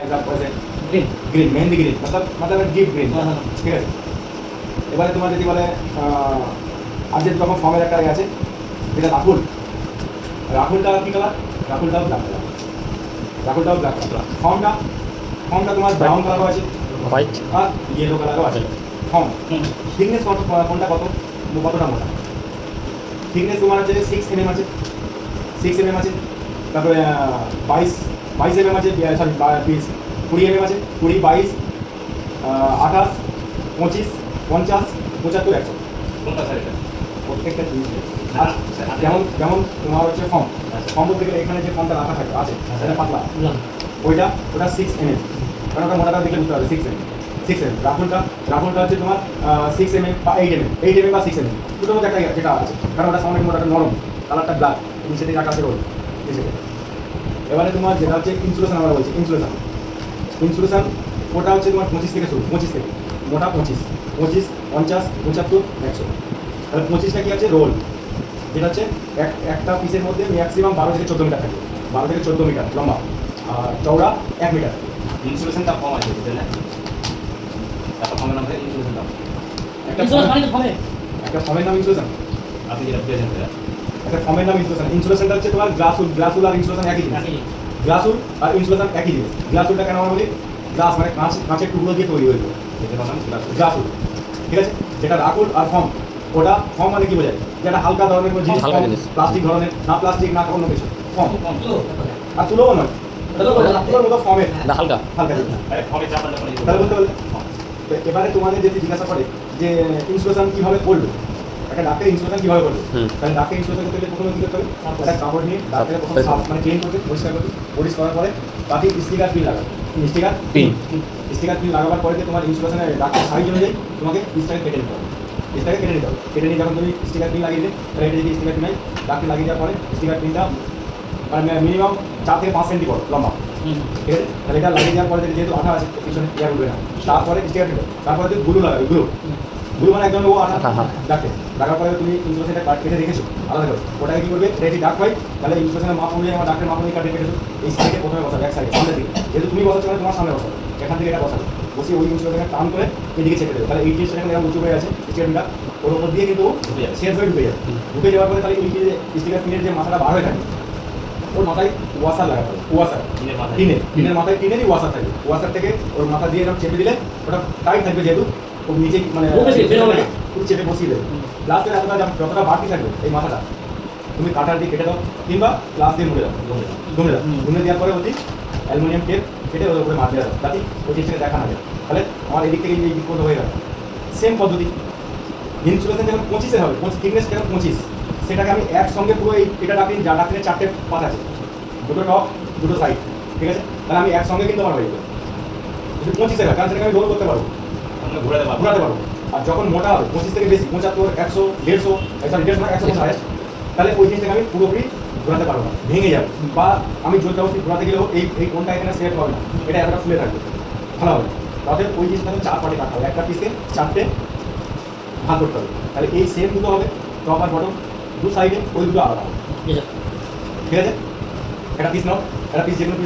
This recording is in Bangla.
এটা পড়েছে গ্রিন, গ্রিন মেহেন্দি গ্রিন, मतलब ডিপ গ্রিন, ঠিক আছে। এবারে তোমার যদি বলে আর যে রকম ফর্মের একটা আছে, এটা রাহুল, রাহুলটা কী কালার? রাহুলটাও ব্ল্যাক কালার, রাহুলটাও ব্ল্যাক কালার। ফর্মটা তোমার ব্রাউন কালারও আছে, হোয়াইট আর ইয়েলো কালারও আছে। ফর্ম থিকনেস কোনটা কতটা মোটা? থিকনেস তোমার আছে 6 mm আছে, 6 mm আছে। তারপরে 22 mm আছে, সরি 20 mm আছে, 20, 22, 28, 25, 50, 75, 100। কোনটা স্যার এটা? প্রত্যেকটা জিনিস যেমন তোমার হচ্ছে ফর্ম বলতে গেলে এখানে যে ফর্মটা রাখা থাকে আছে সেটা পাতলা, ওটা 6 mm, কারণ ওটা মোটাটা দেখলে বুঝতে পারবে 6 mm। রাহুলটা হচ্ছে তোমার 6 mm বা 8 mm বা 6 mm, দুটোর মধ্যে একটা যেটা আছে, কারণ ওটা সামনে মোটাটা নরম, কালারটা ব্ল্যাক, নিচে থেকে রাখা আছে রোল নিচে। এবারে তোমার যেটা হচ্ছে ইনসুলেশন, আমরা বলছি ইনসুলেশন ওটা হচ্ছে তোমার 25 থেকে শুরু, 25 থেকে মোটা 25, 50, 75, 100। তাহলে 25টা কি আছে? রোল, যেটা হচ্ছে একটা পিসের মধ্যে ম্যাক্সিমাম 12 থেকে 14 মিটার থাকে, 12 থেকে 14 মিটার লম্বা, আর চওড়া 1 মিটার। ইনসুলেশনটা কম আছে বুঝলে না? তারপর কমের নাম থেকে ইনসুলেশন দাও। একটা ফর্মের নাম ইনসুলেশন, আপনি যেটা পেয়েছেন সেটা একটা ফর্মের নাম ইনসুলেশন। ইনসুলেশনটা হচ্ছে তোমার গ্লাসুল আর ইনসুলেশন একই জিনিস। গ্লাসুল আর ইনসুলেশন একই জিনিস। গ্লাসুলটা কেন আমরা বলি? গ্লাস মানে কাঁচের টুকরো দিয়ে তৈরি হয়েছে, যেটা নাম গ্লাসুল, ঠিক আছে। যেটা রাকুল আর ফর্ম, ওটা ফর্ম মানে কি বোঝায়? যেটা হালকা ধরনের কোনো জিনিস, প্লাস্টিক ধরনের, না প্লাস্টিক না অন্য কিছু, ফর্ম। আর তুলোও নয়, তুলোর মতো ফর্মের হালকা জিনিস। ফর্মের চাপটা তাহলে বলতে পারলে এবারে তোমাদের যদি জিজ্ঞাসা করে যে ইনসুলেশন কীভাবে করলো, একটা ডাক্তার ইনসুলেশন কীভাবে করলো, তাহলে ডাক্তার ইনসুলেশন করতে গেলে প্রথমে কী করতে হবে? একটা কাপড় নিয়ে ডাক্তারকে প্রথমে সাফ মানে ক্লিন করতে, পরিষ্কার করার পরে বাকি স্টিকার পিন লাগাবে, স্টিকার পিন লাগাবার পরে তোমার ইনসুলেশনের ডাক্তার সাইজ অনুযায়ী তোমাকে পিসটাকে কেটে নিতে হবে, কেটে নিয়ে যখন তুমি স্টিকার পিন লাগিয়ে দেবে, তাহলে এটা যদি স্টিকার পিন হয়, ডাক্তার লাগিয়ে দেওয়ার পরে স্টিকার পিনটা মানে মিনিমাম 4 থেকে 5 সেন্টি বড় লম্বা, ঠিক আছে। তাহলে এটা লাগিয়ে দেওয়ার পরে যেহেতু আঠা আছে পিছনে এয়ার উঠবে না, তারপরে স্টিকার পিন, তারপরে তুমি গুলো লাগাবে, গুলো মানে একদম ও আঠা ডাকে লাগার পরে তুমি ইনসুলেশনটা কেটে রেখেছো আলাদা করে, ওটাকে কী করবে? এটা যদি ডাক হয় তাহলে ইনসুলেশনের মাপ অনুযায়ী আমার ডাক্তারের মাপ অনুযায়ী কাটে কেটেছো, এই সাইডে প্রথমে বসাবে, এক সাইডে সামনে দিকে, যেহেতু তুমি বসাচ্ছো মানে তোমার সামনে বসাবে, এখান থেকে এটা বসাবে, বসিয়ে ওই ইনসুলেশনটা টান করে এদিকে ছেড়ে দেবে। তাহলে এই জিনিসটা এখানে উঁচু হয়ে আছে স্টিকারটা, ওর উপর দিয়ে কিন্তু শেড হয়ে ঢুকে যাওয়ার পরে তাহলে এই যে স্টিকার পিনের যে মাথাটা বার হয়ে থাকে, ওর মাথায় ওয়াসার লাগাতে হবে, ওয়াসার টিনের মাথায় টিনেরই ওয়াসার থাকে, ওয়াসার থেকে ওর মাথা দিয়ে এরকম চেপে দিলে ওটা টাইট থাকবে, যেহেতু ও নিচে মানে খুব চেপে বসিয়ে দেবে। লাস্টের এতটা যতটা বাড়তি থাকবে এই মাথাটা তুমি কাটার দিয়ে কেটে দাও, কিংবা গ্লাস দিয়ে মুড়ে দাও, ঘুমে দেওয়ার পরে অতি অ্যালুমিনিয়াম টেপ কেটে ওর উপরে মাছ দেওয়া যাবে, যাতে ওই জিনিসটাকে দেখা না যায়। তাহলে আমার এদিক থেকে এই দিক পর্যন্ত হয়ে যাবে। সেম পদ্ধতি ইনসুলেশন যখন 25-এর হবে, থিকনেস যখন 25, সেটাকে আমি একসঙ্গে পুরো এটা ডাক্তার যা ডাক্তারের 4টে পাত আছে, দুটো টপ দুটো সাইড, ঠিক আছে। তাহলে আমি একসঙ্গে কিন্তু আমার হয়ে যাবে যদি 25-এর হয়, কারণ সেটাকে আমি রোল করতে পারবো, ঘোরাতে পারবো। আর যখন মোটা হবে 25 থেকে বেশি, 75, 100, 150, সরি 150, তাহলে ওই জিনিসটাকে আমি পুরোপুরি ঘোরাতে পারবো না, ভেঙে যাবে, বা আমি জোর জবরদস্তি ঘোরাতে গেলেও এই কোনটা এখানে সেট হবে না, এটা এতটা ফুলে থাকবে, ভালো হবে। তাদের ওই জিনিসটাকে 4 পার্টে কাটতে হবে, একটা পিসকে 4টে ভাগ করতে হবে। তাহলে এই সেম দুটো হবে, টপ আর বটম দু সাইডে, ওই দুটো আলাদা হবে, ঠিক আছে। একটা পিস নাও, একটা পিস যেগুলো